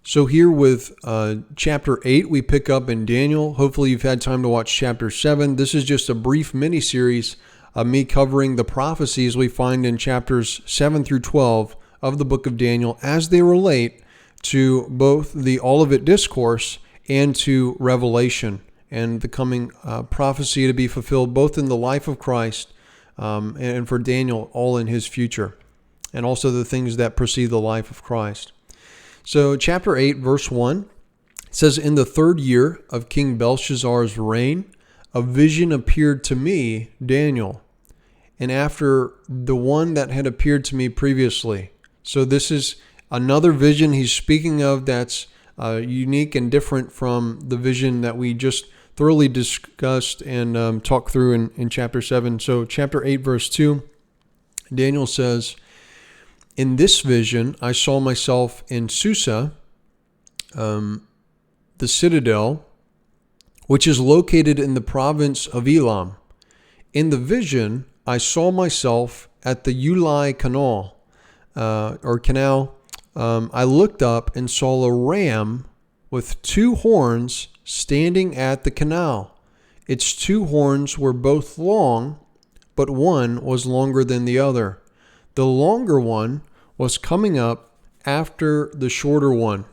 So here with chapter 8, we pick up in Daniel. Hopefully you've had time to watch chapter 7. This is just a brief mini-series of me covering the prophecies we find in chapters 7 through 12 of the book of Daniel as they relate to both the Olivet Discourse and to Revelation and the coming prophecy to be fulfilled both in the life of Christ and for Daniel, all in his future, and also the things that precede the life of Christ. So chapter 8, verse 1, says, "In the 3rd year of King Belshazzar's reign, a vision appeared to me, Daniel, and after the one that had appeared to me previously." So this is another vision he's speaking of that's unique and different from the vision that we just thoroughly discussed and talked through in chapter 7. So chapter 8, verse 2, Daniel says, "In this vision, I saw myself in Susa, the citadel, which is located in the province of Elam. In the vision, I saw myself at the Ulai Canal, I looked up and saw a ram with 2 horns standing at the canal. Its 2 horns were both long, but one was longer than the other. The longer one was coming up after the shorter one.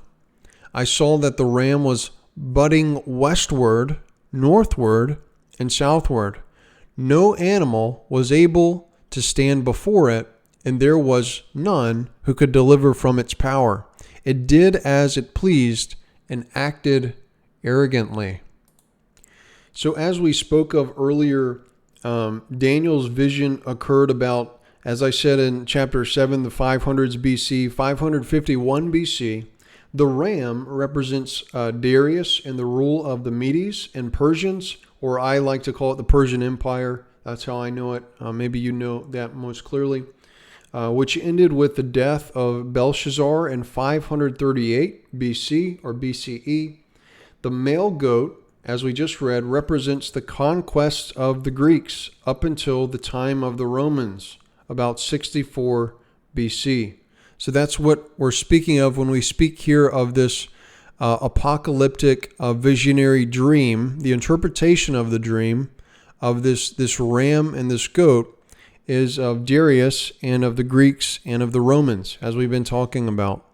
I saw that the ram was butting westward, northward, and southward. No animal was able to stand before it, and there was none who could deliver from its power. It did as it pleased and acted arrogantly." So as we spoke of earlier, Daniel's vision occurred about, as I said in chapter 7, the 500s BC, 551 BC. The ram represents Darius and the rule of the Medes and Persians, or I like to call it the Persian Empire. That's how I know it. Maybe you know that most clearly. Which ended with the death of Belshazzar in 538 BC or BCE. The male goat, as we just read, represents the conquest of the Greeks up until the time of the Romans, about 64 BC. So that's what we're speaking of when we speak here of this apocalyptic visionary dream. The interpretation of the dream of this ram and this goat is of Darius and of the Greeks and of the Romans, as we've been talking about.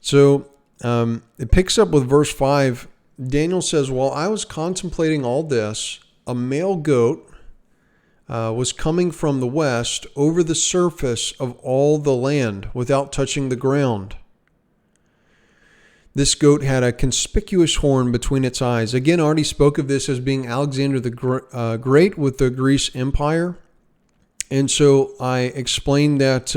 So it picks up with verse 5. Daniel says, "While I was contemplating all this, a male goat was coming from the west over the surface of all the land without touching the ground. This goat had a conspicuous horn between its eyes." Again, I already spoke of this as being Alexander the Great with the Greece Empire. And so I explained that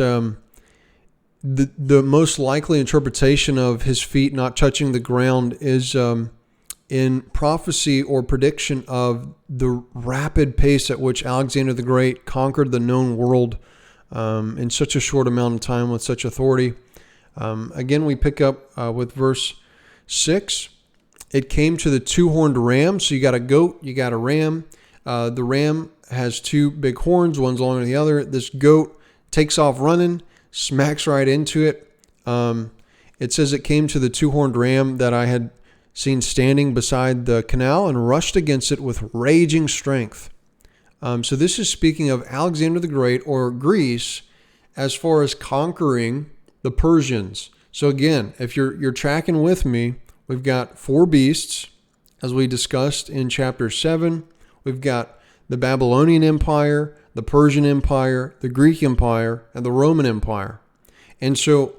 the most likely interpretation of his feet not touching the ground is in prophecy or prediction of the rapid pace at which Alexander the Great conquered the known world in such a short amount of time with such authority. Again, we pick up with verse 6. "It came to the 2-horned ram." So you got a goat, you got a ram. The ram has 2 big horns, one's longer than the other. This goat takes off running, smacks right into it. It says it came to the 2-horned ram that I had seen standing beside the canal and rushed against it with raging strength. So this is speaking of Alexander the Great, or Greece, as far as conquering the Persians. So again, if you're tracking with me, we've got 4 beasts, as we discussed in chapter 7. We've got the Babylonian Empire, the Persian Empire, the Greek Empire, and the Roman Empire. And so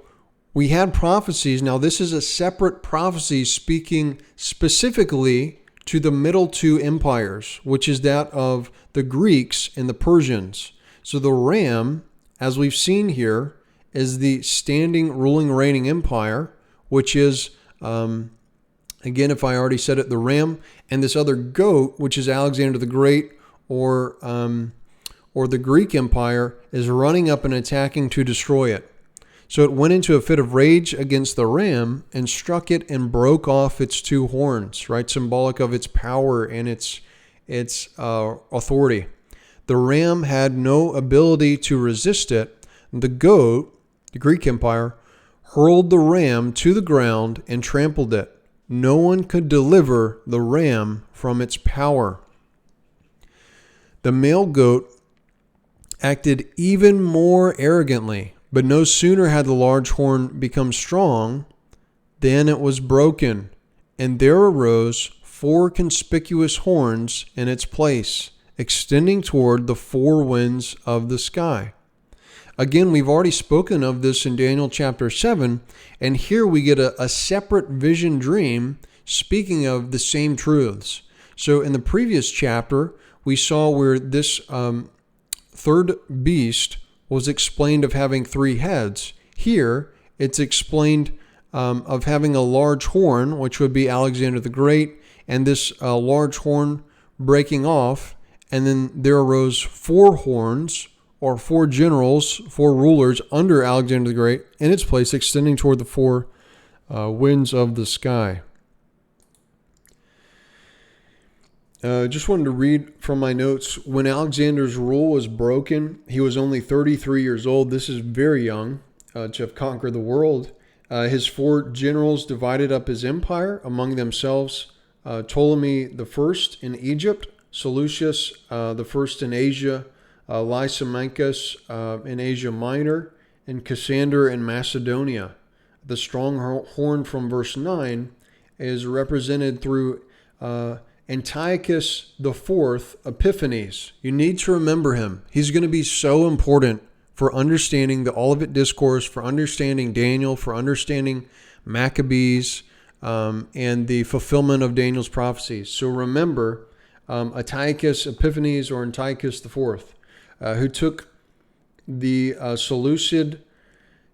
we had prophecies. Now this is a separate prophecy speaking specifically to the middle 2 empires, which is that of the Greeks and the Persians. So the ram, as we've seen here, is the standing, ruling, reigning empire, which is, again, if I already said it, the ram, and this other goat, which is Alexander the Great, or the Greek Empire, is running up and attacking to destroy it. So it went into a fit of rage against the ram and struck it and broke off its 2 horns, right? Symbolic of its power and its authority. The ram had no ability to resist it. The goat, the Greek Empire, hurled the ram to the ground and trampled it. No one could deliver the ram from its power. The male goat acted even more arrogantly, but no sooner had the large horn become strong than it was broken, and there arose 4 conspicuous horns in its place, extending toward the 4 winds of the sky. Again, we've already spoken of this in Daniel chapter 7, and here we get a separate vision dream speaking of the same truths. So in the previous chapter, we saw where this third beast was explained of having 3 heads. Here, it's explained of having a large horn, which would be Alexander the Great, and this large horn breaking off, and then there arose 4 horns, or 4 generals, 4 rulers under Alexander the Great, in its place, extending toward the 4 winds of the sky. Just wanted to read from my notes. When Alexander's rule was broken, he was only 33 years old. This is very young to have conquered the world. His 4 generals divided up his empire among themselves. Ptolemy the first in Egypt, Seleucus the first in Asia, Lysimachus in Asia Minor, and Cassander in Macedonia. The strong horn from verse 9 is represented through Antiochus IV Epiphanes. You need to remember him. He's going to be so important for understanding the Olivet Discourse, for understanding Daniel, for understanding Maccabees, and the fulfillment of Daniel's prophecies. So remember Antiochus Epiphanes, or Antiochus IV, who took the Seleucid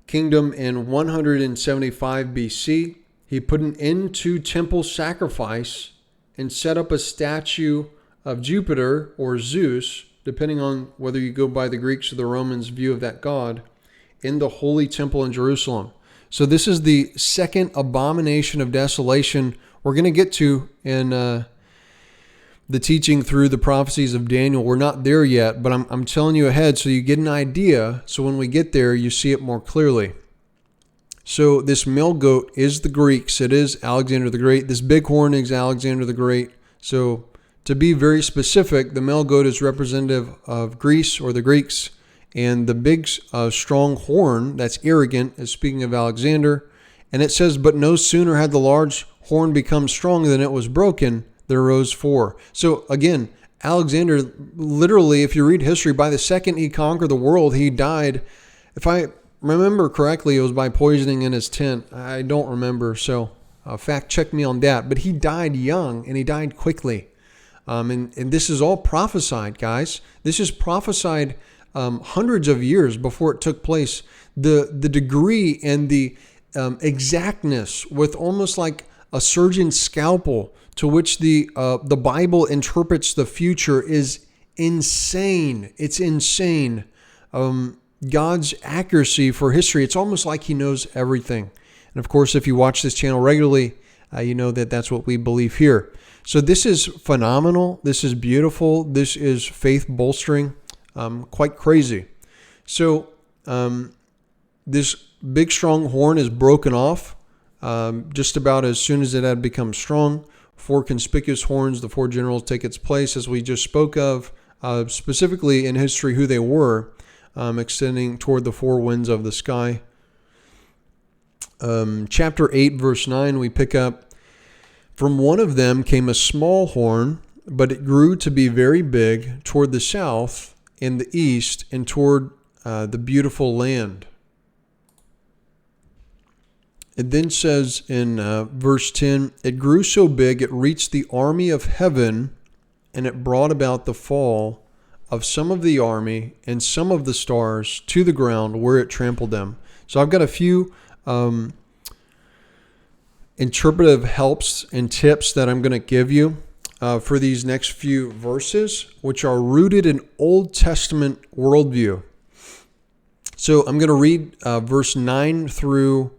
kingdom in 175 BC. He put an end to temple sacrifice and set up a statue of Jupiter or Zeus, depending on whether you go by the Greeks or the Romans' view of that god, in the Holy Temple in Jerusalem. So this is the second abomination of desolation we're going to get to in the teaching through the prophecies of Daniel. We're not there yet, but I'm telling you ahead so you get an idea, so when we get there, you see it more clearly. So this male goat is the Greeks. It is Alexander the Great. This big horn is Alexander the Great. So to be very specific, the male goat is representative of Greece or the Greeks, and the big strong horn that's arrogant is speaking of Alexander. And it says, but no sooner had the large horn become strong than it was broken, there arose 4. So again, Alexander, literally, if you read history, by the second he conquered the world, he died. If I remember correctly, it was by poisoning in his tent. I don't remember, so fact check me on that. But he died young, and he died quickly. And this is all prophesied, guys. This is prophesied hundreds of years before it took place. The degree and the exactness, with almost like a surgeon's scalpel, to which the Bible interprets the future, is insane. It's insane. God's accuracy for history, it's almost like he knows everything. And of course, if you watch this channel regularly, you know that that's what we believe here. So this is phenomenal. This is beautiful. This is faith bolstering. Quite crazy. So this big strong horn is broken off just about as soon as it had become strong. 4 conspicuous horns, the 4 generals, take its place, as we just spoke of, specifically in history who they were, extending toward the 4 winds of the sky. Chapter 8, verse 9, we pick up, from one of them came a small horn, but it grew to be very big toward the south and the east and toward the beautiful land. It then says in verse 10, it grew so big it reached the army of heaven, and it brought about the fall of some of the army and some of the stars to the ground where it trampled them. So I've got a few interpretive helps and tips that I'm going to give you for these next few verses, which are rooted in Old Testament worldview. So I'm going to read verse 9 through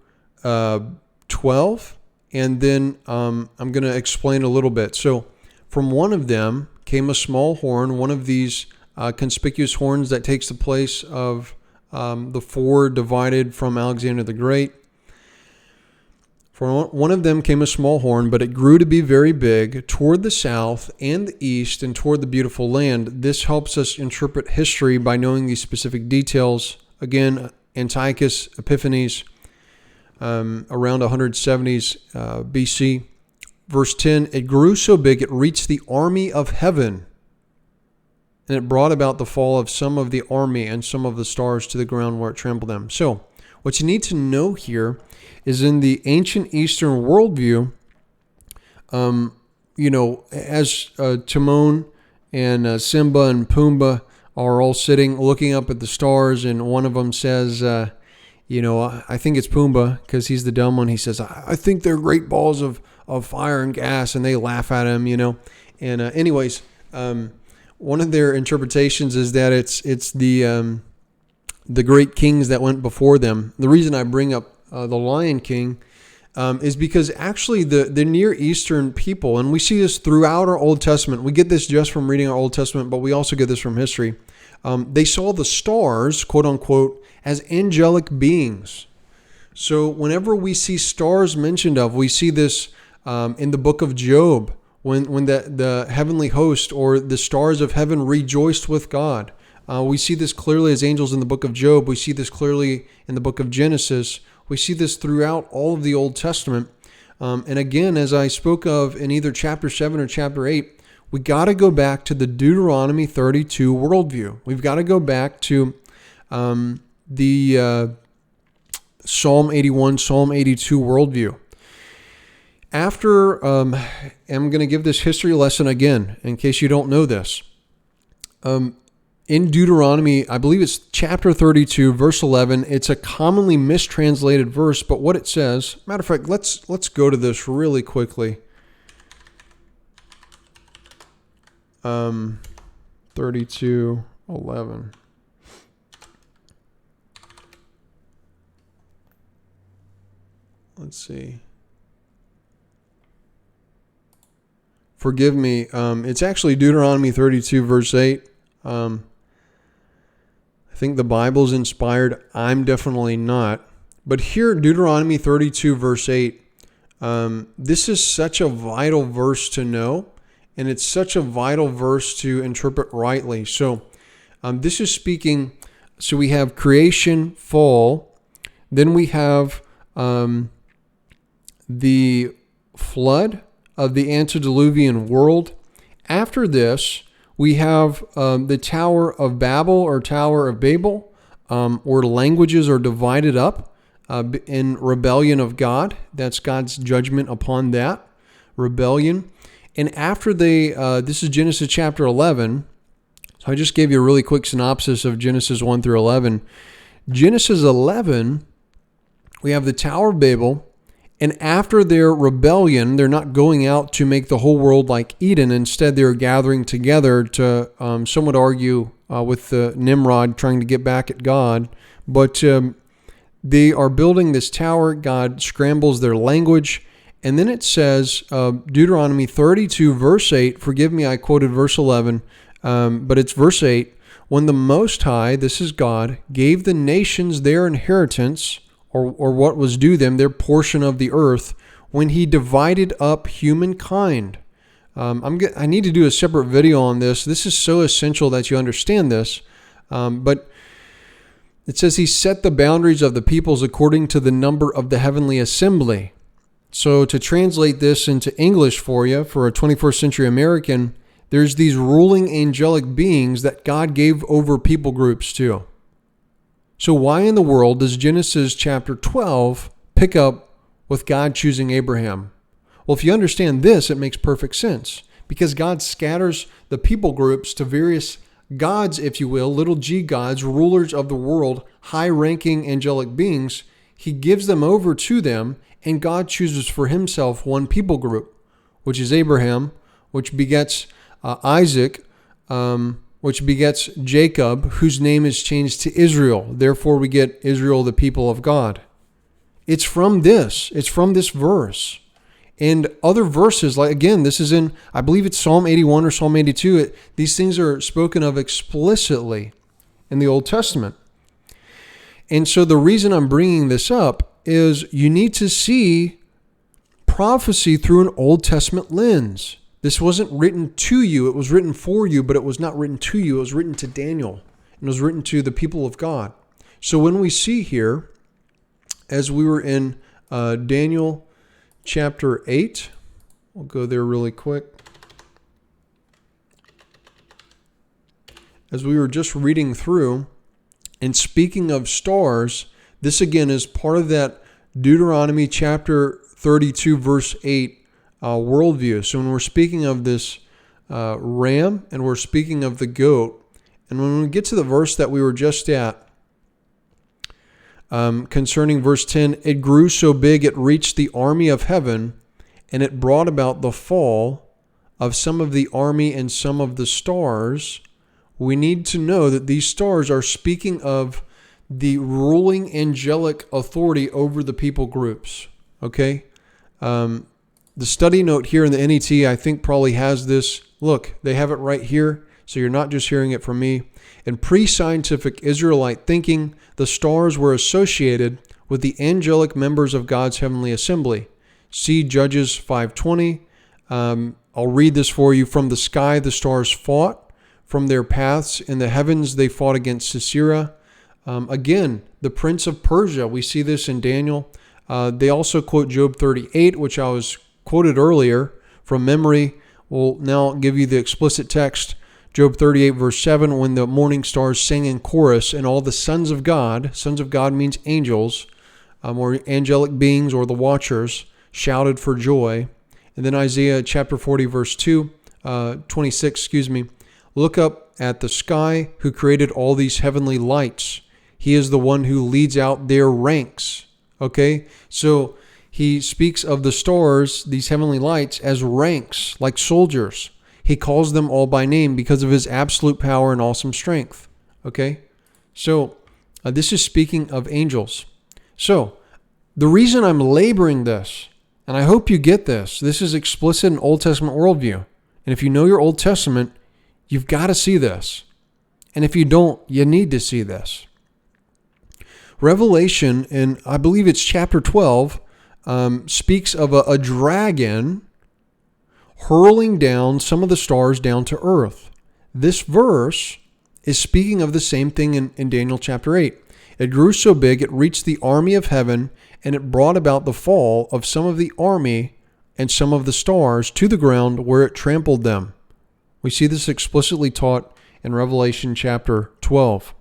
12, and then I'm going to explain a little bit. So from one of them came a small horn, one of these conspicuous horns that takes the place of the 4 divided from Alexander the Great. For one of them came a small horn, but it grew to be very big toward the south and the east and toward the beautiful land. This helps us interpret history by knowing these specific details. Again, Antiochus Epiphanes, around 170s BC. Verse 10, it grew so big it reached the army of heaven, and it brought about the fall of some of the army and some of the stars to the ground where it trampled them. So, what you need to know here is in the ancient Eastern worldview, as Timon and Simba and Pumbaa are all sitting looking up at the stars, and one of them says, I think it's Pumbaa because he's the dumb one. He says, I think they're great balls of fire and gas, and they laugh at him, And anyways, one of their interpretations is that it's the great kings that went before them. The reason I bring up the Lion King is because actually the Near Eastern people, and we see this throughout our Old Testament. We get this just from reading our Old Testament, but we also get this from history. They saw the stars, quote unquote, as angelic beings. So whenever we see stars mentioned of, we see this in the book of Job, when the heavenly host or the stars of heaven rejoiced with God. We see this clearly as angels in the book of Job. We see this clearly in the book of Genesis. We see this throughout all of the Old Testament. And again, as I spoke of in either chapter 7 or chapter 8, we got to go back to the Deuteronomy 32 worldview. We've got to go back to the Psalm 81, Psalm 82 worldview. After, I'm going to give this history lesson again, in case you don't know this. In Deuteronomy, I believe it's chapter 32, verse 11. It's a commonly mistranslated verse, but what it says, matter of fact, let's go to this really quickly. 32:11. Let's see. Forgive me. It's actually Deuteronomy 32, verse 8. I think the Bible's inspired. I'm definitely not. But here, Deuteronomy 32, verse 8, this is such a vital verse to know, and it's such a vital verse to interpret rightly. So this is speaking, so we have creation, fall, then we have the flood of the antediluvian world. After this, we have the Tower of Babel or Tower of Babel, where languages are divided up in rebellion of God. That's God's judgment upon that rebellion. And after this is Genesis chapter 11. So I just gave you a really quick synopsis of Genesis 1 through 11. Genesis 11, we have the Tower of Babel. And after their rebellion, they're not going out to make the whole world like Eden. Instead, they're gathering together to, some would argue, with Nimrod trying to get back at God. But they are building this tower. God scrambles their language. And then it says, Deuteronomy 32, verse 8, forgive me, I quoted verse 11, but it's verse 8, when the Most High, this is God, gave the nations their inheritance, or what was due them, their portion of the earth, when he divided up humankind. I need to do a separate video on this. This is so essential that you understand this. But it says he set the boundaries of the peoples according to the number of the heavenly assembly. So to translate this into English for you, for a 21st century American, there's these ruling angelic beings that God gave over people groups to. So why in the world does Genesis chapter 12 pick up with God choosing Abraham? Well, if you understand this, it makes perfect sense. Because God scatters the people groups to various gods, if you will, little g gods, rulers of the world, high-ranking angelic beings. He gives them over to them, and God chooses for himself one people group, which is Abraham, which begets Isaac, which begets Jacob, whose name is changed to Israel. Therefore, we get Israel, the people of God. It's from this verse. And other verses, like again, this is in, I believe it's Psalm 81 or Psalm 82. These things are spoken of explicitly in the Old Testament. And so the reason I'm bringing this up is you need to see prophecy through an Old Testament lens. This wasn't written to you. It was written for you, but it was not written to you. It was written to Daniel. And it was written to the people of God. So when we see here, as we were in Daniel chapter 8, we'll go there really quick. As we were just reading through, and speaking of stars, this again is part of that Deuteronomy chapter 32, verse 8 worldview. So when we're speaking of this ram and we're speaking of the goat, and when we get to the verse that we were just at, concerning verse 10, it grew so big it reached the army of heaven, and it brought about the fall of some of the army and some of the stars. We need to know that these stars are speaking of the ruling angelic authority over the people groups. Okay? The study note here in the NET, I think, probably has this. Look, they have it right here, so you're not just hearing it from me. In pre-scientific Israelite thinking, the stars were associated with the angelic members of God's heavenly assembly. See Judges 5:20. I'll read this for you. From the sky the stars fought. From their paths in the heavens they fought against Sisera. Again, the prince of Persia. We see this in Daniel. They also quote Job 38, which I was quoted earlier from memory. We'll now give you the explicit text. Job 38, verse 7, when the morning stars sang in chorus, and all the sons of God means angels, or angelic beings, or the watchers, shouted for joy. And then Isaiah chapter 40, verse 26, look up at the sky, who created all these heavenly lights. He is the one who leads out their ranks. Okay, so he speaks of the stars, these heavenly lights, as ranks, like soldiers. He calls them all by name because of his absolute power and awesome strength. Okay? So, this is speaking of angels. So, the reason I'm laboring this, and I hope you get this is explicit in Old Testament worldview. And if you know your Old Testament, you've got to see this. And if you don't, you need to see this. Revelation, in I believe it's chapter 12, speaks of a dragon hurling down some of the stars down to earth. This verse is speaking of the same thing in Daniel chapter 8. It grew so big it reached the army of heaven, and it brought about the fall of some of the army and some of the stars to the ground where it trampled them. We see this explicitly taught in Revelation chapter 12.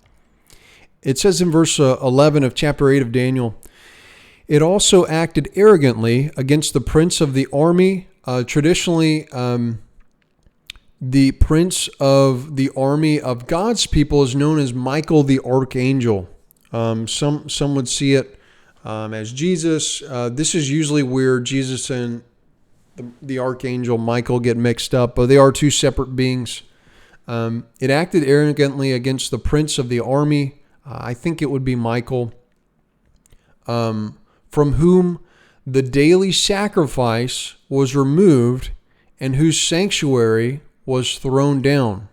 It says in verse 11 of chapter 8 of Daniel, it also acted arrogantly against the prince of the army. Traditionally, the prince of the army of God's people is known as Michael the archangel. Some would see it as Jesus. This is usually where Jesus and the archangel Michael get mixed up, but they are two separate beings. It acted arrogantly against the prince of the army. I think it would be Michael, from whom the daily sacrifice was removed and whose sanctuary was thrown down.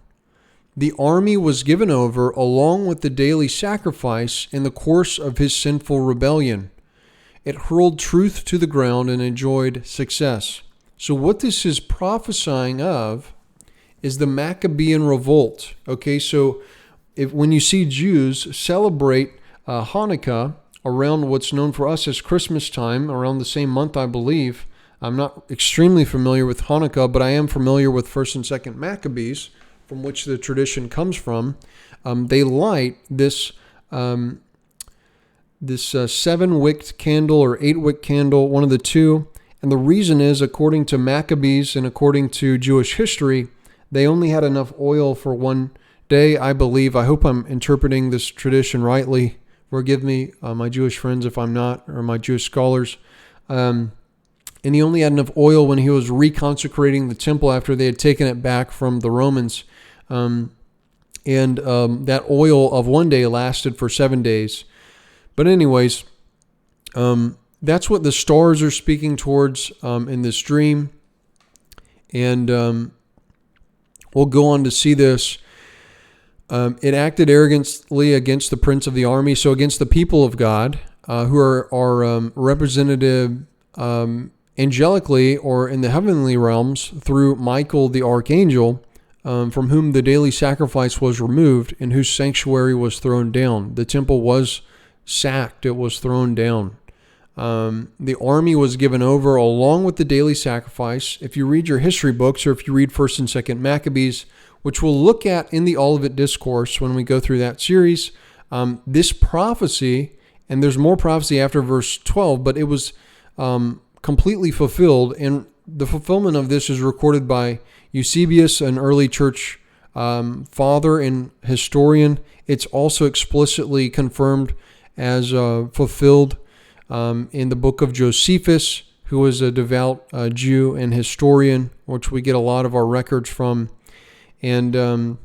The army was given over along with the daily sacrifice in the course of his sinful rebellion. It hurled truth to the ground and enjoyed success. So what this is prophesying of is the Maccabean revolt. Okay, so when you see Jews celebrate Hanukkah around what's known for us as Christmas time, around the same month, I believe. I'm not extremely familiar with Hanukkah, but I am familiar with 1st and 2nd Maccabees, from which the tradition comes from. They light this 7-wick candle or 8-wick candle, one of the two. And the reason is, according to Maccabees and according to Jewish history, they only had enough oil for one day, I believe. I hope I'm interpreting this tradition rightly. Forgive me, my Jewish friends, if I'm not, or my Jewish scholars. And he only had enough oil when he was reconsecrating the temple after they had taken it back from the Romans. That oil of one day lasted for 7 days. But anyways, that's what the stars are speaking towards in this dream. And we'll go on to see this. It acted arrogantly against the prince of the army, so against the people of God, who are representative angelically or in the heavenly realms through Michael the archangel, from whom the daily sacrifice was removed and whose sanctuary was thrown down. The temple was sacked. It was thrown down. The army was given over along with the daily sacrifice. If you read your history books, or if you read 1st and 2nd Maccabees, which we'll look at in the Olivet Discourse when we go through that series, this prophecy, and there's more prophecy after verse 12, but it was completely fulfilled. And the fulfillment of this is recorded by Eusebius, an early church father and historian. It's also explicitly confirmed as fulfilled in the book of Josephus, who was a devout Jew and historian, which we get a lot of our records from. And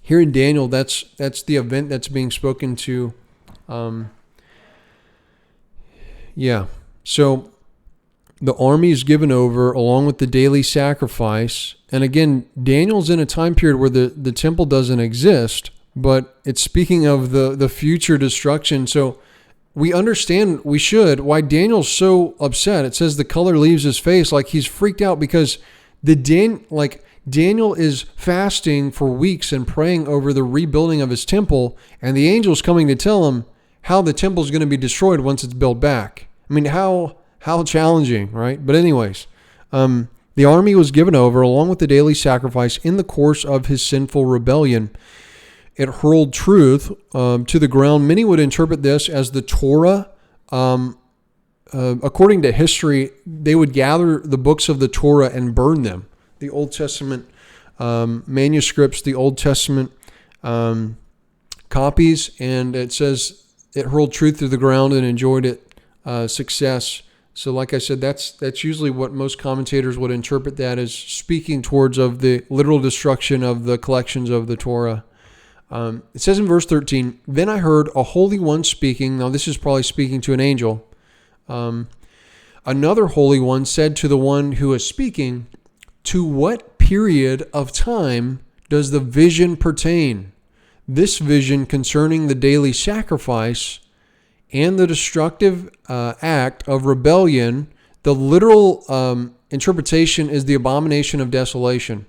here in Daniel, that's the event that's being spoken to. So the army is given over along with the daily sacrifice. And again, Daniel's in a time period where the temple doesn't exist, but it's speaking of the future destruction. So we understand, we should, why Daniel's so upset. It says the color leaves his face, like he's freaked out because Daniel is fasting for weeks and praying over the rebuilding of his temple, and the angel's coming to tell him how the temple is going to be destroyed once it's built back. I mean, how challenging, right? But anyways, the army was given over along with the daily sacrifice in the course of his sinful rebellion. It hurled truth to the ground. Many would interpret this as the Torah. According to history, they would gather the books of the Torah and burn them. The Old Testament manuscripts, the Old Testament copies, and it says it hurled truth to the ground and enjoyed it success. So like I said, that's usually what most commentators would interpret that as, speaking towards of the literal destruction of the collections of the Torah. It says in verse 13, "Then I heard a holy one speaking." Now this is probably speaking to an angel. Another holy one said to the one who is speaking, "To what period of time does the vision pertain? This vision concerning the daily sacrifice and the destructive act of rebellion." The literal interpretation is the abomination of desolation.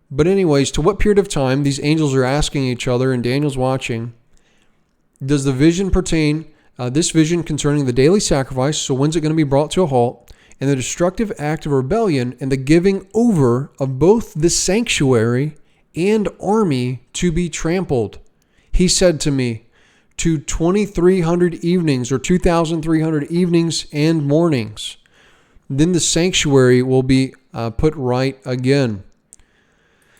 But anyways, to what period of time, these angels are asking each other, and Daniel's watching, does the vision pertain, this vision concerning the daily sacrifice, so when's it going to be brought to a halt, and the destructive act of rebellion, and the giving over of both the sanctuary and army to be trampled? He said to me, to 2,300 evenings, or 2,300 evenings and mornings. Then the sanctuary will be put right again.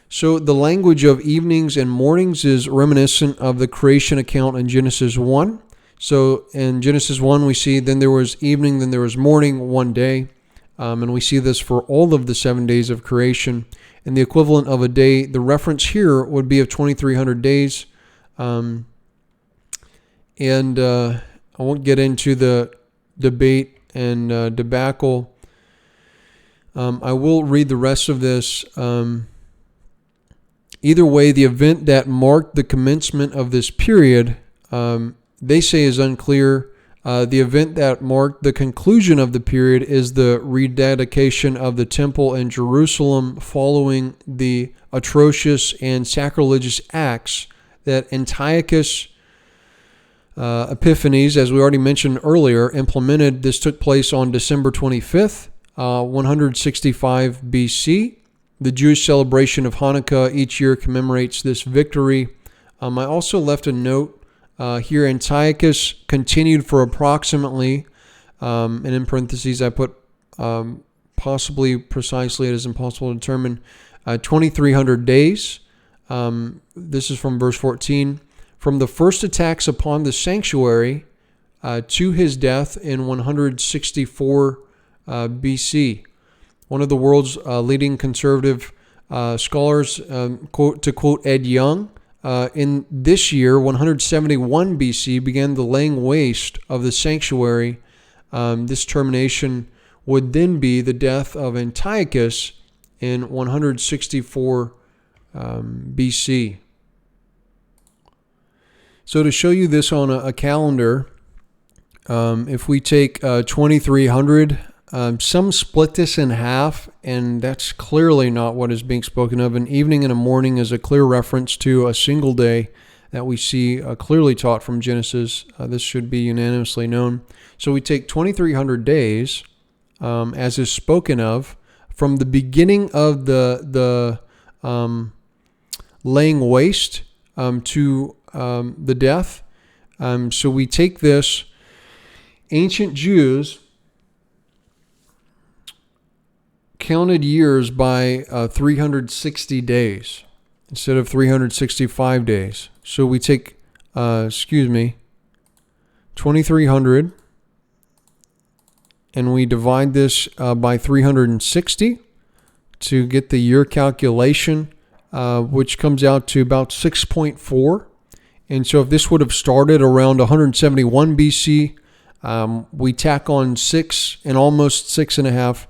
So the language of evenings and mornings is reminiscent of the creation account in Genesis 1. So in Genesis 1, we see then there was evening, then there was morning, one day. And we see this for all of the 7 days of creation. And the equivalent of a day, the reference here would be of 2,300 days. I won't get into the debate and debacle. I will read the rest of this. Either way, the event that marked the commencement of this period, they say, is unclear. The event that marked the conclusion of the period is the rededication of the temple in Jerusalem following the atrocious and sacrilegious acts that Antiochus Epiphanes, as we already mentioned earlier, implemented. This took place on December 25th, 165 BC. The Jewish celebration of Hanukkah each year commemorates this victory. I also left a note here. Antiochus continued for approximately, and in parentheses I put possibly, precisely, it is impossible to determine, 2,300 days. This is from verse 14. From the first attacks upon the sanctuary to his death in 164 BC. One of the world's leading conservative scholars, to quote Ed Young, in this year, 171 BC, began the laying waste of the sanctuary. This termination would then be the death of Antiochus in 164 BC. So to show you this on a calendar, if we take 2300 Some split this in half, and that's clearly not what is being spoken of. An evening and a morning is a clear reference to a single day that we see clearly taught from Genesis. This should be unanimously known. So we take 2,300 days, as is spoken of, from the beginning of the laying waste to the death. So we take this. Ancient Jews counted years by 360 days instead of 365 days. So we take, 2,300, and we divide this by 360 to get the year calculation, which comes out to about 6.4. And so if this would have started around 171 BC, we tack on 6 and almost 6.5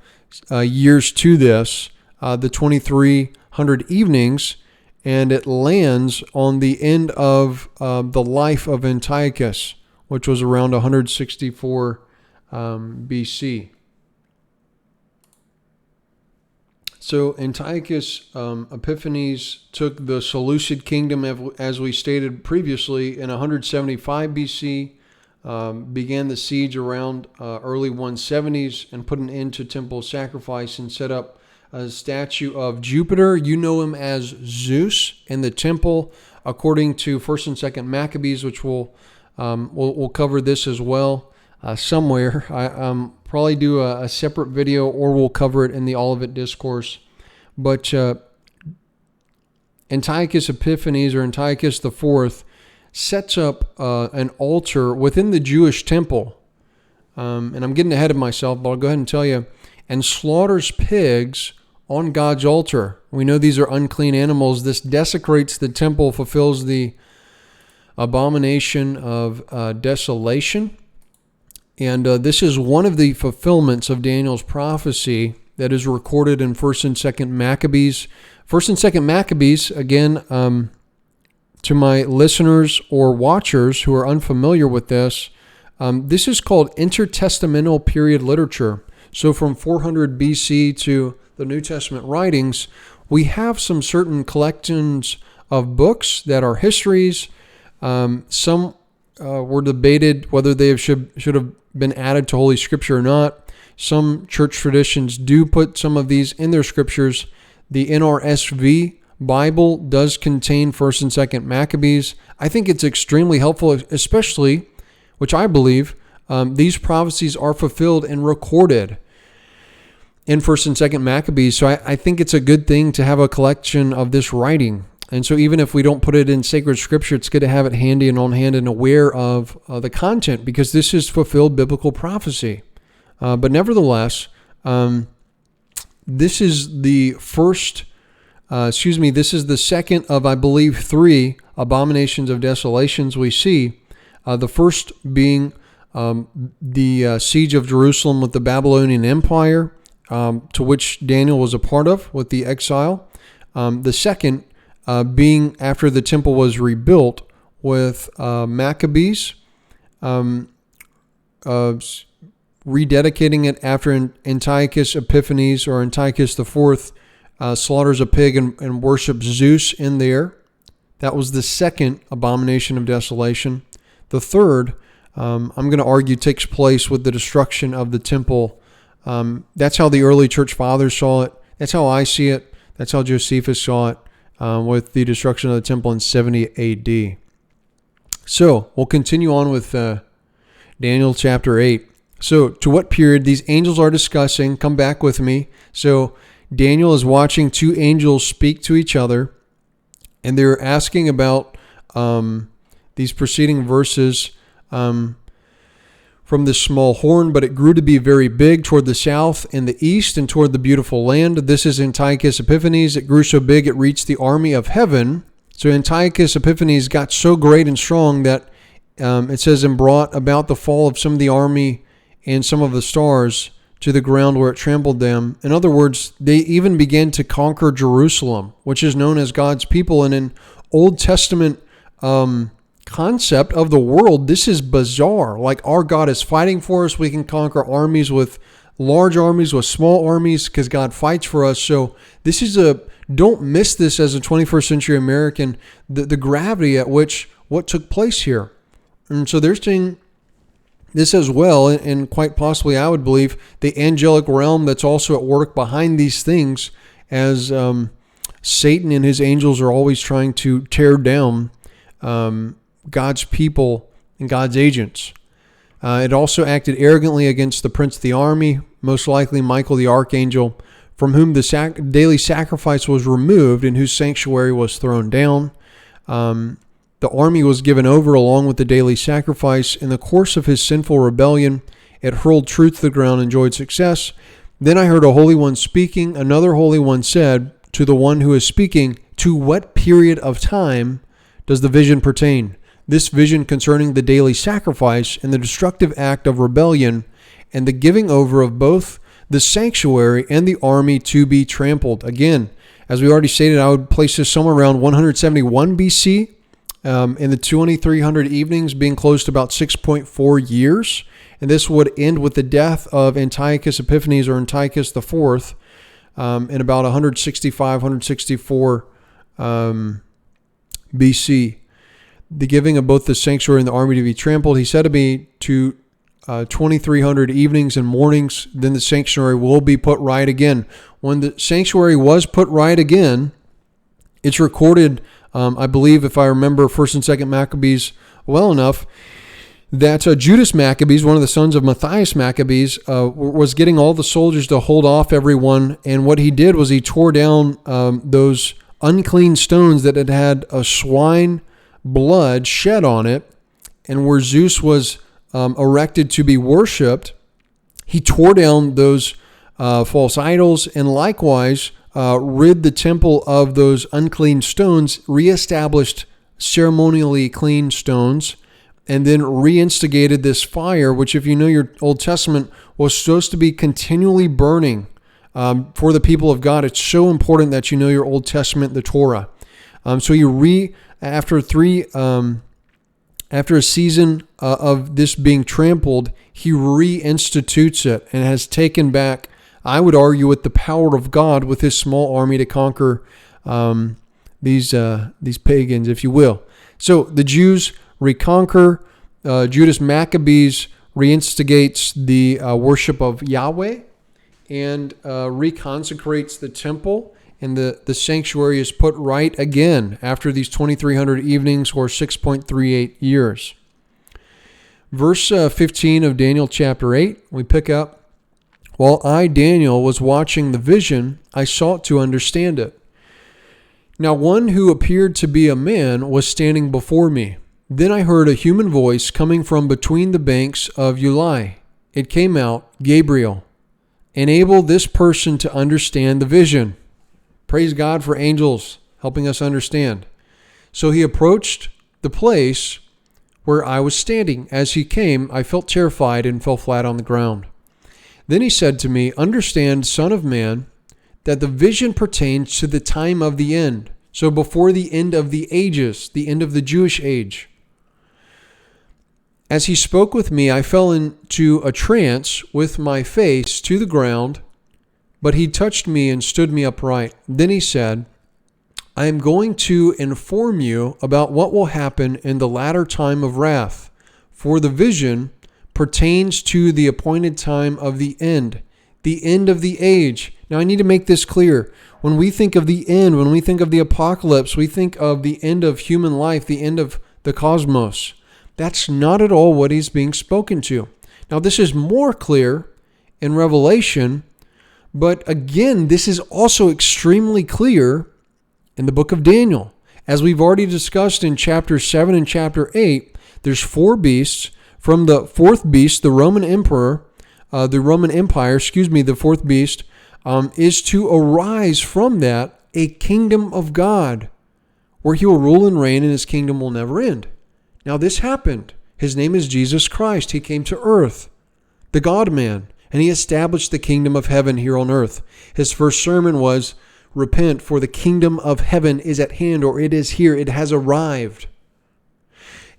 years to this, the 2,300 evenings, and it lands on the end of the life of Antiochus, which was around 164 BC. So Antiochus Epiphanes took the Seleucid kingdom, as we stated previously, in 175 BC, began the siege around early 170s, and put an end to temple sacrifice and set up a statue of Jupiter. You know him as Zeus in the temple, according to 1st and 2nd Maccabees, which we'll cover this as well somewhere. I probably do a separate video, or we'll cover it in the Olivet Discourse. But Antiochus Epiphanes, or Antiochus IV, sets up an altar within the Jewish temple. And I'm getting ahead of myself, but I'll go ahead and tell you. And slaughters pigs on God's altar. We know these are unclean animals. This desecrates the temple, fulfills the abomination of desolation. And this is one of the fulfillments of Daniel's prophecy that is recorded in 1st and 2nd Maccabees. 1st and 2nd Maccabees, again, to my listeners or watchers who are unfamiliar with this, this is called intertestamental period literature. So from 400 BC to the New Testament writings, we have some certain collections of books that are histories. Some were debated whether they should have been added to Holy Scripture or not. Some church traditions do put some of these in their scriptures. The NRSV Bible does contain 1st and 2nd Maccabees. I think it's extremely helpful, especially, which I believe, these prophecies are fulfilled and recorded in 1st and 2nd Maccabees. So I think it's a good thing to have a collection of this writing. And so even if we don't put it in sacred scripture, it's good to have it handy and on hand and aware of the content, because this is fulfilled biblical prophecy. But nevertheless, this is the this is the second of, I believe, 3 abominations of desolations we see. The first being the siege of Jerusalem with the Babylonian Empire, to which Daniel was a part of with the exile. The second being after the temple was rebuilt with Maccabees, rededicating it after Antiochus Epiphanes, or Antiochus IV, slaughters a pig and worships Zeus in there. That was the second abomination of desolation. The third, I'm going to argue, takes place with the destruction of the temple. That's how the early church fathers saw it. That's how I see it. That's how Josephus saw it, with the destruction of the temple in 70 AD. So we'll continue on with Daniel chapter 8. So to what period these angels are discussing, come back with me. So Daniel is watching 2 angels speak to each other, and they're asking about these preceding verses from this small horn, but it grew to be very big toward the south and the east and toward the beautiful land. This is Antiochus Epiphanes. It grew so big it reached the army of heaven. So Antiochus Epiphanes got so great and strong that it says, and brought about the fall of some of the army and some of the stars to the ground where it trampled them. In other words, they even began to conquer Jerusalem, which is known as God's people. And in Old Testament concept of the world, this is bizarre. Like, our God is fighting for us. We can conquer armies with large armies with small armies because God fights for us. So this is don't miss this as a 21st century American, the gravity at which what took place here. And so they're seeing this as well, and quite possibly, I would believe, the angelic realm that's also at work behind these things, as Satan and his angels are always trying to tear down God's people and God's agents. It also acted arrogantly against the prince of the army, most likely Michael the archangel, from whom the daily sacrifice was removed and whose sanctuary was thrown down. The army was given over along with the daily sacrifice. In the course of his sinful rebellion, it hurled truth to the ground and enjoyed success. Then I heard a holy one speaking. Another holy one said to the one who is speaking, "To what period of time does the vision pertain?" This vision concerning the daily sacrifice and the destructive act of rebellion and the giving over of both the sanctuary and the army to be trampled. Again, as we already stated, I would place this somewhere around 171 BC. In the 2300 evenings being close to about 6.4 years. And this would end with the death of Antiochus Epiphanes, or Antiochus IV, in about 164 BC. The giving of both the sanctuary and the army to be trampled. He said to me, to 2300 evenings and mornings, then the sanctuary will be put right again. When the sanctuary was put right again, it's recorded, I believe, if I remember 1st and 2nd Maccabees well enough, that Judas Maccabees, one of the sons of Matthias Maccabees, was getting all the soldiers to hold off everyone. And what he did was he tore down those unclean stones that had had a swine blood shed on it, and where Zeus was erected to be worshipped. He tore down those false idols, and likewise rid the temple of those unclean stones, reestablished ceremonially clean stones, and then reinstigated this fire, which, if you know your Old Testament, was supposed to be continually burning for the people of God. It's so important that you know your Old Testament, the Torah. So after a season of this being trampled, he reinstitutes it and has taken back, I would argue, with the power of God, with his small army to conquer these pagans, if you will. So the Jews reconquer. Judas Maccabees reinstigates the worship of Yahweh and reconsecrates the temple, and the sanctuary is put right again after these 2300 evenings, or 6.38 years. Verse 15 of Daniel chapter 8, we pick up, "While I, Daniel, was watching the vision, I sought to understand it. Now one who appeared to be a man was standing before me. Then I heard a human voice coming from between the banks of Ulai. It came out, 'Gabriel, enable this person to understand the vision.'" Praise God for angels helping us understand. "So he approached the place where I was standing. As he came, I felt terrified and fell flat on the ground. Then he said to me, 'Understand, Son of Man, that the vision pertains to the time of the end.'" So before the end of the ages, the end of the Jewish age. "As he spoke with me, I fell into a trance with my face to the ground, but he touched me and stood me upright. Then he said, 'I am going to inform you about what will happen in the latter time of wrath, for the vision pertains to the appointed time of the end of the age.'" Now I need to make this clear. When we think of the end, when we think of the apocalypse, we think of the end of human life, the end of the cosmos. That's not at all what he's being spoken to. Now this is more clear in Revelation, but again, this is also extremely clear in the book of Daniel. As we've already discussed in chapter 7 and chapter 8, there's 4 beasts. From the 4th beast, the Roman Empire, the 4th beast, is to arise from that a kingdom of God, where he will rule and reign, and his kingdom will never end. Now this happened. His name is Jesus Christ. He came to earth, the God-man, and he established the kingdom of heaven here on earth. His first sermon was, "Repent, for the kingdom of heaven is at hand," or "it is here, it has arrived."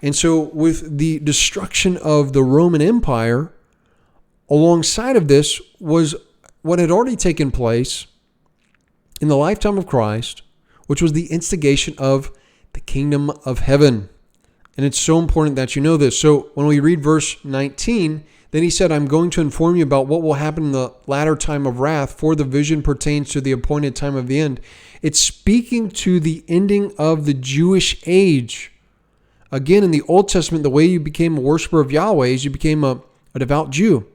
And so with the destruction of the Roman Empire, alongside of this was what had already taken place in the lifetime of Christ, which was the instigation of the kingdom of heaven. And it's so important that you know this. So when we read verse 19, then he said, I'm going to inform you about what will happen in the latter time of wrath, for the vision pertains to the appointed time of the end. It's speaking to the ending of the Jewish age. Again, in the Old Testament, the way you became a worshiper of Yahweh is you became a devout Jew.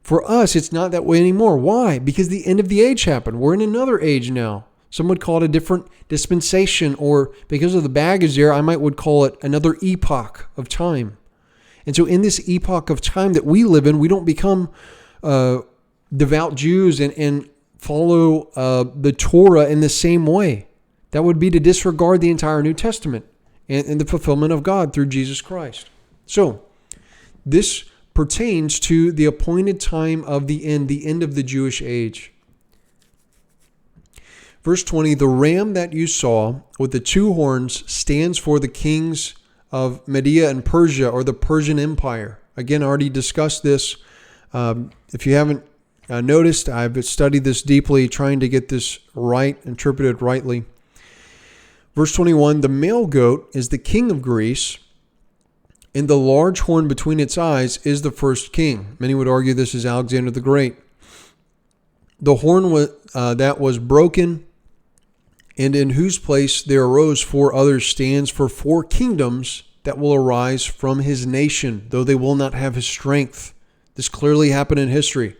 For us, it's not that way anymore. Why? Because the end of the age happened. We're in another age now. Some would call it a different dispensation, or because of the baggage there, I would call it another epoch of time. And so in this epoch of time that we live in, we don't become devout Jews and follow the Torah in the same way. That would be to disregard the entire New Testament and the fulfillment of God through Jesus Christ. So this pertains to the appointed time of the end of the Jewish age. Verse 20, the ram that you saw with the two horns stands for the kings of Media and Persia, or the Persian Empire. Again, I already discussed this. If you haven't noticed, I've studied this deeply, trying to get this right, interpreted rightly. Verse 21, the male goat is the king of Greece, and the large horn between its eyes is the first king. Many would argue this is Alexander the Great. The horn that was broken, and in whose place there arose four others, stands for four kingdoms that will arise from his nation, though they will not have his strength. This clearly happened in history.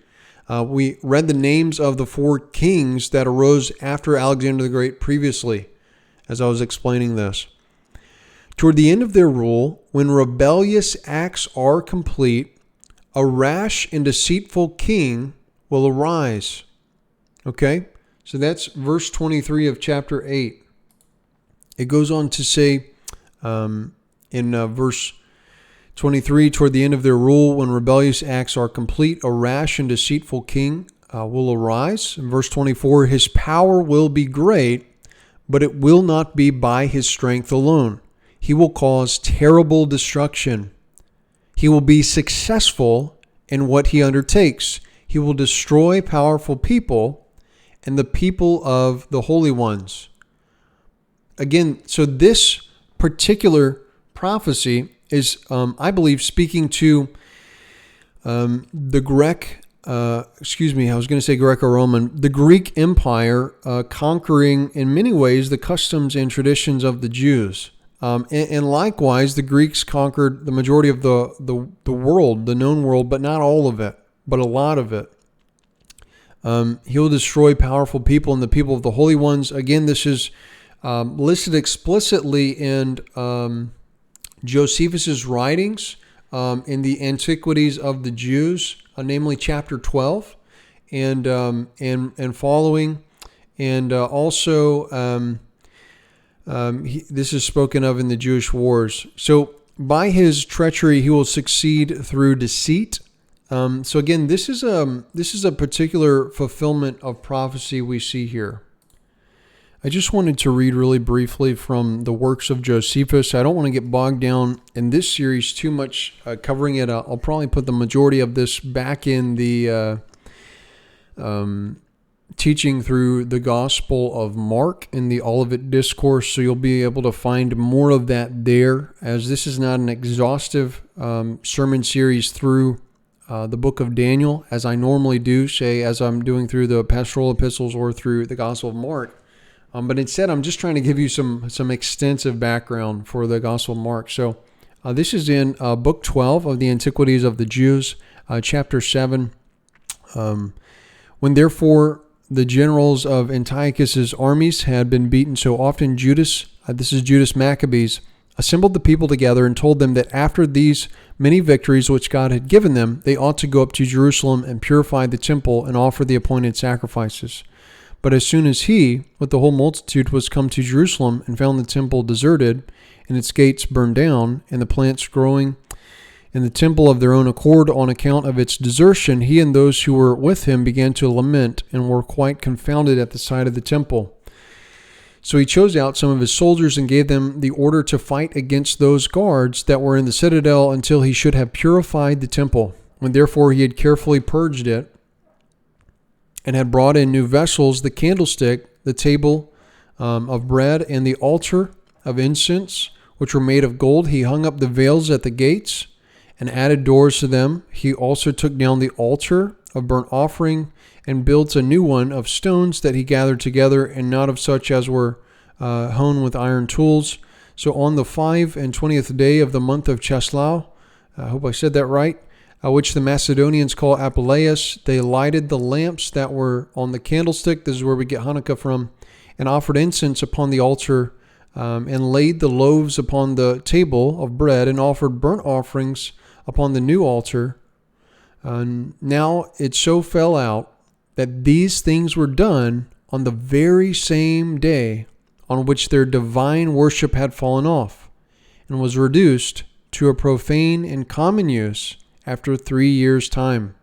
We read the names of the four kings that arose after Alexander the Great previously, as I was explaining this. Toward the end of their rule, when rebellious acts are complete, a rash and deceitful king will arise. Okay? So that's verse 23 of chapter 8. It goes on to say in verse 23, toward the end of their rule, when rebellious acts are complete, a rash and deceitful king will arise. In verse 24, his power will be great, but it will not be by his strength alone. He will cause terrible destruction. He will be successful in what he undertakes. He will destroy powerful people and the people of the holy ones. Again, so this particular prophecy is, I believe, speaking to the Greco-Roman, the Greek Empire conquering in many ways the customs and traditions of the Jews. And likewise, the Greeks conquered the majority of the world, the known world, but not all of it, but a lot of it. He will destroy powerful people and the people of the holy ones. Again, this is listed explicitly in Josephus's writings in the Antiquities of the Jews, namely chapter 12 and following, and also this is spoken of in the Jewish wars. So by his treachery, he will succeed through deceit. So again, this is a particular fulfillment of prophecy we see here. I just wanted to read really briefly from the works of Josephus. I don't want to get bogged down in this series too much, covering it. I'll probably put the majority of this back in the teaching through the Gospel of Mark in the Olivet Discourse, so you'll be able to find more of that there, as this is not an exhaustive sermon series through the book of Daniel, as I normally do, say, as I'm doing through the pastoral epistles or through the Gospel of Mark. But instead, I'm just trying to give you some extensive background for the Gospel of Mark. So this is in Book 12 of the Antiquities of the Jews, chapter 7. When therefore the generals of Antiochus's armies had been beaten so often, Judas, this is Judas Maccabees, assembled the people together and told them that after these many victories which God had given them, they ought to go up to Jerusalem and purify the temple and offer the appointed sacrifices. But as soon as he, with the whole multitude, was come to Jerusalem and found the temple deserted and its gates burned down and the plants growing in the temple of their own accord on account of its desertion, he and those who were with him began to lament and were quite confounded at the sight of the temple. So he chose out some of his soldiers and gave them the order to fight against those guards that were in the citadel until he should have purified the temple. When therefore he had carefully purged it, and had brought in new vessels, the candlestick, the table of bread, and the altar of incense, which were made of gold, he hung up the veils at the gates, and added doors to them. He also took down the altar of burnt offering, and built a new one of stones that he gathered together, and not of such as were hewn with iron tools. So on the 25th day of the month of Cheslau, I hope I said that right, which the Macedonians call Apolleus, they lighted the lamps that were on the candlestick. This is where we get Hanukkah from, and offered incense upon the altar, and laid the loaves upon the table of bread, and offered burnt offerings upon the new altar. Now it so fell out that these things were done on the very same day on which their divine worship had fallen off, and was reduced to a profane and common use after 3 years' time.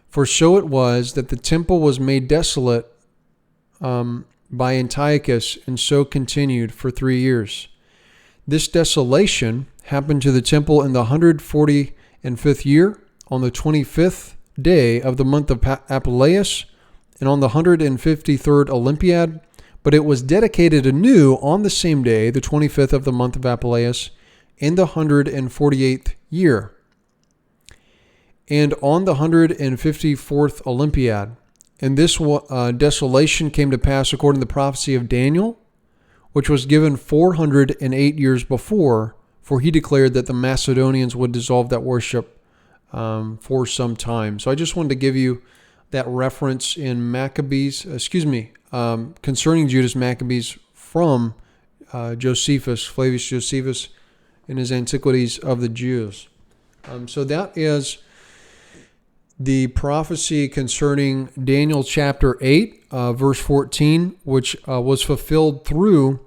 For so it was that the temple was made desolate by Antiochus, and so continued for 3 years. This desolation happened to the temple in the 145th year, on the 25th day of the month of Apolleus, and on the 153rd Olympiad. But it was dedicated anew on the same day, the 25th of the month of Apolleus, in the 148th year, and on the 154th Olympiad. And this desolation came to pass according to the prophecy of Daniel, which was given 408 years before, for he declared that the Macedonians would dissolve that worship for some time. So I just wanted to give you that reference in Maccabees, concerning Judas Maccabees from Josephus, Flavius Josephus, in his Antiquities of the Jews. So that is the prophecy concerning Daniel chapter 8, verse 14, which was fulfilled through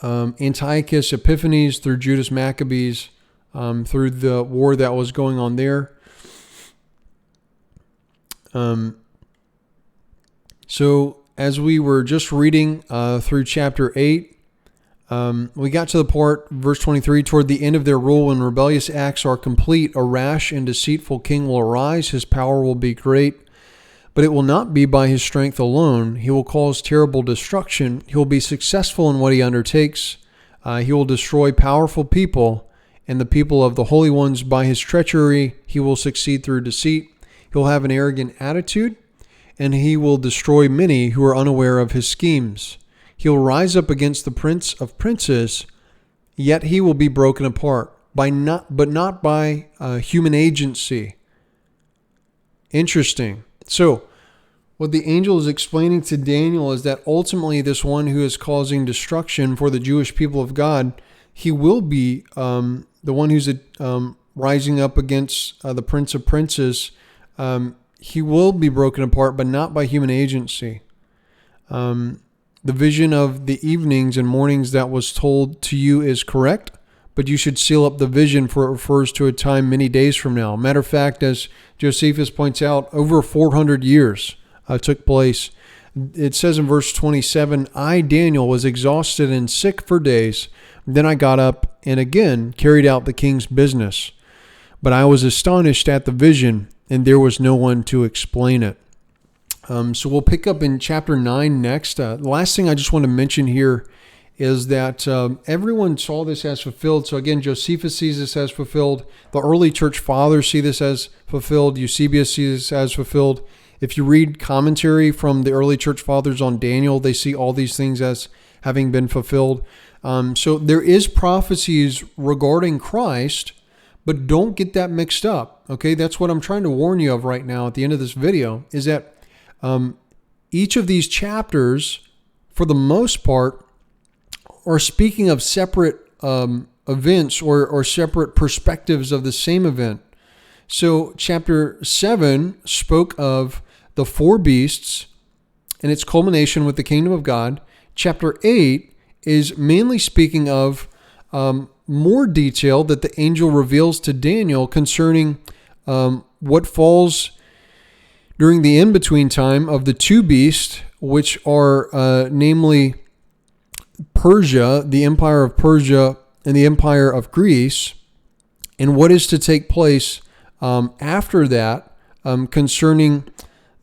Antiochus Epiphanes, through Judas Maccabees, through the war that was going on there. So as we were just reading through chapter 8, we got to the part, verse 23, toward the end of their rule, when rebellious acts are complete, a rash and deceitful king will arise. His power will be great, but it will not be by his strength alone. He will cause terrible destruction. He will be successful in what he undertakes. He will destroy powerful people, and the people of the holy ones by his treachery. He will succeed through deceit. He will have an arrogant attitude, and he will destroy many who are unaware of his schemes. He will rise up against the prince of princes, yet he will be broken apart, but not by human agency. Interesting. So, what the angel is explaining to Daniel is that ultimately this one who is causing destruction for the Jewish people of God, he will be the one who's rising up against the prince of princes. He will be broken apart, but not by human agency. The vision of the evenings and mornings that was told to you is correct, but you should seal up the vision, for it refers to a time many days from now. Matter of fact, as Josephus points out, over 400 years took place. It says in verse 27, I, Daniel, was exhausted and sick for days. Then I got up and again carried out the king's business. But I was astonished at the vision, and there was no one to explain it. So we'll pick up in chapter 9 next. The last thing I just want to mention here is that everyone saw this as fulfilled. So again, Josephus sees this as fulfilled. The early church fathers see this as fulfilled. Eusebius sees this as fulfilled. If you read commentary from the early church fathers on Daniel, they see all these things as having been fulfilled. So there is prophecies regarding Christ, but don't get that mixed up. Okay, that's what I'm trying to warn you of right now at the end of this video, is that each of these chapters, for the most part, are speaking of separate events or separate perspectives of the same event. So chapter 7 spoke of the four beasts and its culmination with the kingdom of God. Chapter 8 is mainly speaking of more detail that the angel reveals to Daniel concerning what falls during the in-between time of the two beasts, which are namely Persia, the empire of Persia, and the empire of Greece, and what is to take place after that concerning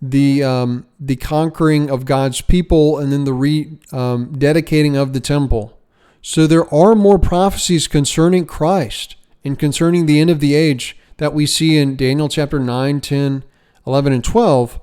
the conquering of God's people and then the rededicating of the temple. So there are more prophecies concerning Christ and concerning the end of the age that we see in Daniel chapter 9, 10, 11, and 12.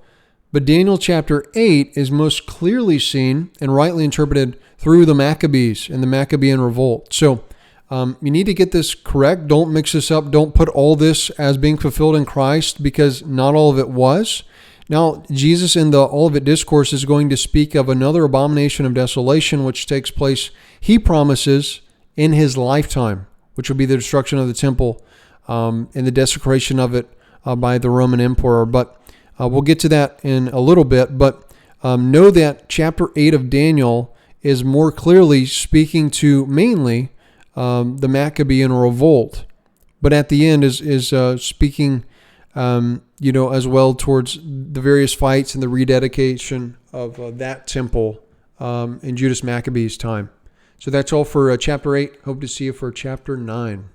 But Daniel chapter 8 is most clearly seen and rightly interpreted through the Maccabees and the Maccabean revolt. So you need to get this correct. Don't mix this up. Don't put all this as being fulfilled in Christ, because not all of it was. Now, Jesus in the Olivet Discourse is going to speak of another abomination of desolation, which takes place, he promises, in his lifetime, which will be the destruction of the temple and the desecration of it by the Roman emperor. But we'll get to that in a little bit. But know that chapter 8 of Daniel is more clearly speaking to mainly the Maccabean revolt, but at the end is speaking as well towards the various fights and the rededication of that temple in Judas Maccabee's time. So that's all for chapter 8. Hope to see you for chapter 9.